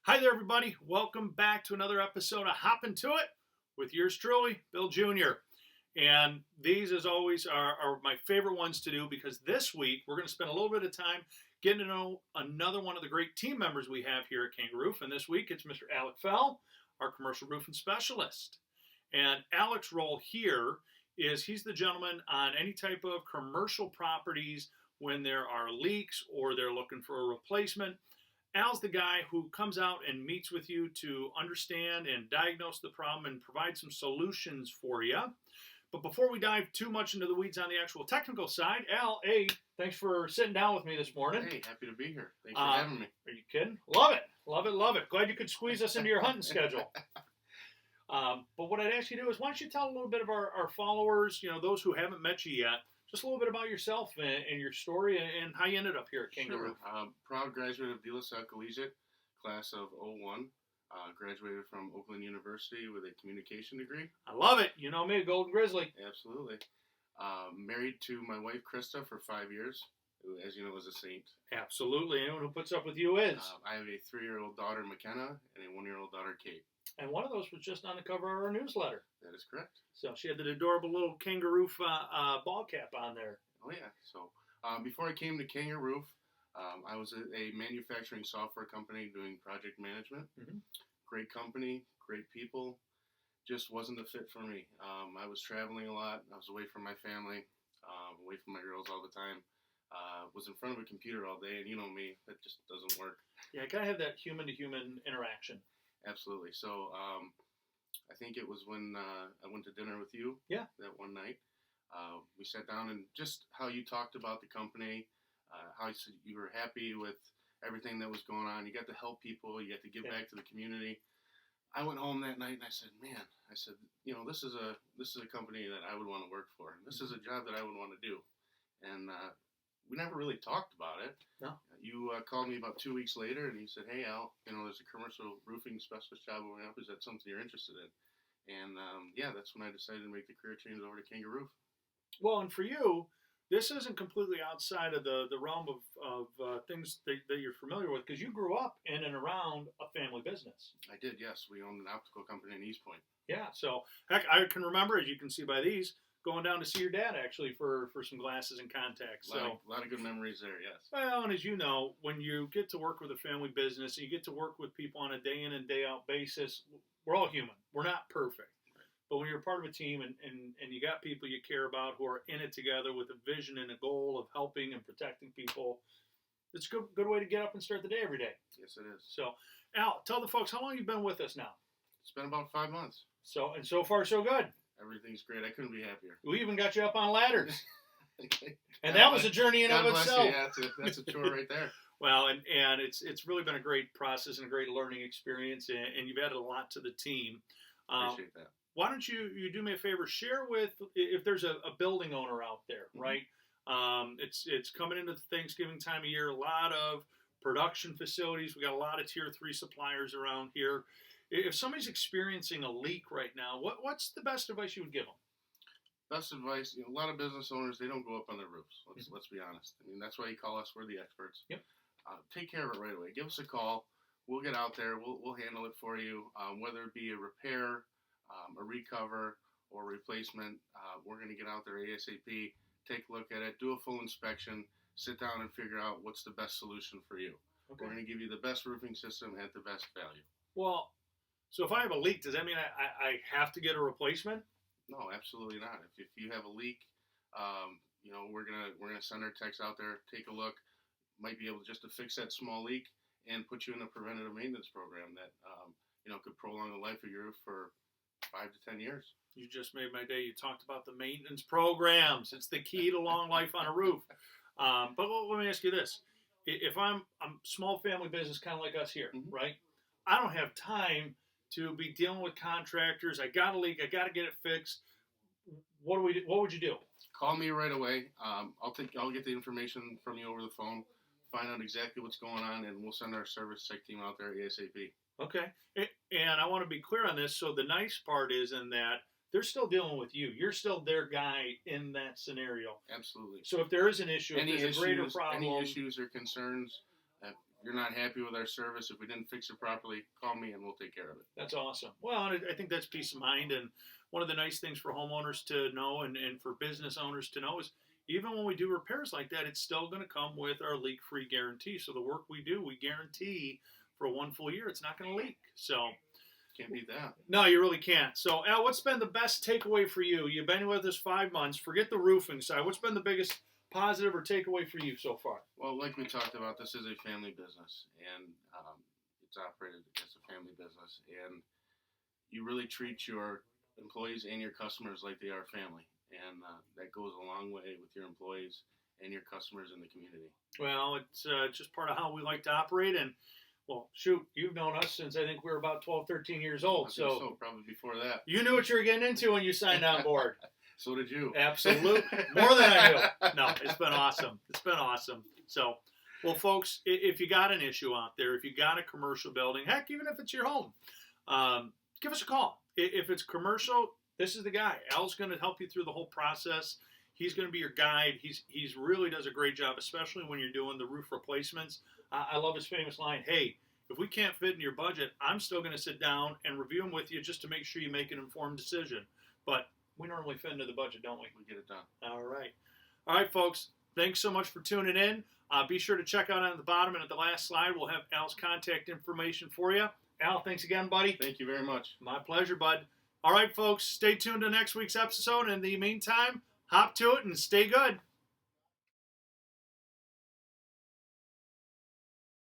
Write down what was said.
Hi there, everybody. Welcome back to another episode of Hoppin' to It with yours truly, Bill Jr. And these, as always, are my favorite ones to do because this week we're going to spend a little bit of time getting to know another one of the great team members we have here at Kanga Roof. And this week it's Mr. Alec Fell, our commercial roofing specialist. And Alec's role here is he's the gentleman on any type of commercial properties when there are leaks or they're looking for a replacement. Al's the guy who comes out and meets with you to understand and diagnose the problem and provide some solutions for you. But before we dive too much into the weeds on the actual technical side, Al, hey, thanks for sitting down with me this morning. Hey, happy to be here. Thanks for having me. Are you kidding? Love it. Love it. Love it. Glad you could squeeze us into your hunting schedule. But what I'd ask you to do is, why don't you tell a little bit of our followers, those who haven't met you yet, just a little bit about yourself and your story and how you ended up here at Kanga Roof. Proud graduate of De La Salle Collegiate, class of '01. Graduated from Oakland University with a communication degree. I love it. You know me, Golden Grizzly. Absolutely. Married to my wife, Krista, for 5 years, who, as you know, is a saint. Absolutely. Anyone who puts up with you is. I have a 3-year-old daughter, McKenna, and a 1-year-old daughter, Kate. And one of those was just on the cover of our newsletter. That is correct. So she had that adorable little Kanga Roof ball cap on there. Oh, yeah. So before I came to Kanga Roof, I was at a manufacturing software company doing project management. Mm-hmm. Great company, great people. Just wasn't a fit for me. I was traveling a lot. I was away from my family, away from my girls all the time. Was in front of a computer all day, and you know me, that just doesn't work. Yeah, I gotta have that human-to-human interaction. Absolutely. So I think it was when I went to dinner with you. Yeah. That one night. We sat down and just how you talked about the company, how you said you were happy with everything that was going on. You got to help people. You got to give back to the community. I went home that night and I said, this is a company that I would want to work for. This is a job that I would want to do. And we never really talked about it. No. You called me about 2 weeks later and you said, hey, Al, there's a commercial roofing specialist job going up. Is that something you're interested in? And that's when I decided to make the career change over to Kanga Roof. Well, and for you, this isn't completely outside of the realm of things that you're familiar with, because you grew up in and around a family business. I did, yes. We owned an optical company in East Point. Yeah, so heck, I can remember, as you can see by these, going down to see your dad actually for some glasses and contacts. A lot of good memories there, yes. Well, and as you know, when you get to work with a family business and you get to work with people on a day in and day out basis, we're all human. We're not perfect. But when you're part of a team and you got people you care about who are in it together with a vision and a goal of helping and protecting people, it's a good way to get up and start the day every day. Yes, it is. So, Al, tell the folks, how long have you been with us now? It's been about 5 months. So far, so good. Everything's great. I couldn't be happier. We even got you up on ladders. And that was a journey in and of itself. Yeah, that's a chore right there. Well, and it's really been a great process and a great learning experience, and you've added a lot to the team. Appreciate that. Why don't you do me a favor, share with, if there's a building owner out there, right? It's coming into Thanksgiving time of year, a lot of production facilities. We got a lot of tier 3 suppliers around here. If somebody's experiencing a leak right now, what's the best advice you would give them? Best advice, a lot of business owners, they don't go up on their roofs. Let's be honest. I mean, that's why you call us. We're the experts. Yep. Take care of it right away. Give us a call. We'll get out there. We'll handle it for you, whether it be a repair, a recover, or replacement. We're going to get out there ASAP, take a look at it, do a full inspection, sit down and figure out what's the best solution for you. Okay. We're going to give you the best roofing system at the best value. Well, so if I have a leak, does that mean I have to get a replacement? No, absolutely not. If you have a leak, we're gonna send our techs out there, take a look, might be able just to fix that small leak and put you in a preventative maintenance program that could prolong the life of your roof for 5 to 10 years. You just made my day. You talked about the maintenance programs. It's the key to long life on a roof. But let me ask you this. If I'm small family business, kind of like us here, right? I don't have time to be dealing with contractors. I got a leak. I got to get it fixed. What would you do? Call me right away. I'll get the information from you over the phone, find out exactly what's going on, and we'll send our service tech team out there ASAP. Okay. And I want to be clear on this. So the nice part is in that they're still dealing with you. You're still their guy in that scenario. Absolutely. So if there is an issue, if there's a greater problem. Any issues or concerns, you're not happy with our service, if we didn't fix it properly, call me and we'll take care of it. That's awesome. Well, and I think that's peace of mind. And one of the nice things for homeowners to know and for business owners to know is even when we do repairs like that, it's still going to come with our leak-free guarantee. So the work we do, we guarantee for 1 full year, it's not going to leak. So can't beat that. No, you really can't. So Al, what's been the best takeaway for you? You've been with us 5 months. Forget the roofing side. What's been the biggest positive or takeaway for you so far? Well, like we talked about, this is a family business, and it's operated as a family business, and you really treat your employees and your customers like they are family, and that goes a long way with your employees and your customers in the community. Well, it's just part of how we like to operate, and well, shoot, you've known us since I think we were about 12, 13 years old. So probably before that. You knew what you were getting into when you signed on board. So did you. Absolutely. More than I knew. No, it's been awesome. It's been awesome. So, well, folks, if you got an issue out there, if you got a commercial building, heck, even if it's your home, give us a call. If it's commercial, this is the guy. Al's going to help you through the whole process. He's going to be your guide. He's really does a great job, especially when you're doing the roof replacements. I love his famous line, hey, if we can't fit in your budget, I'm still going to sit down and review them with you just to make sure you make an informed decision. But we normally fit into the budget, don't we? We get it done. All right. All right, folks. Thanks so much for tuning in. Be sure to check out on the bottom and at the last slide, we'll have Al's contact information for you. Al, thanks again, buddy. Thank you very much. My pleasure, bud. All right, folks. Stay tuned to next week's episode. In the meantime, hop to it and stay good.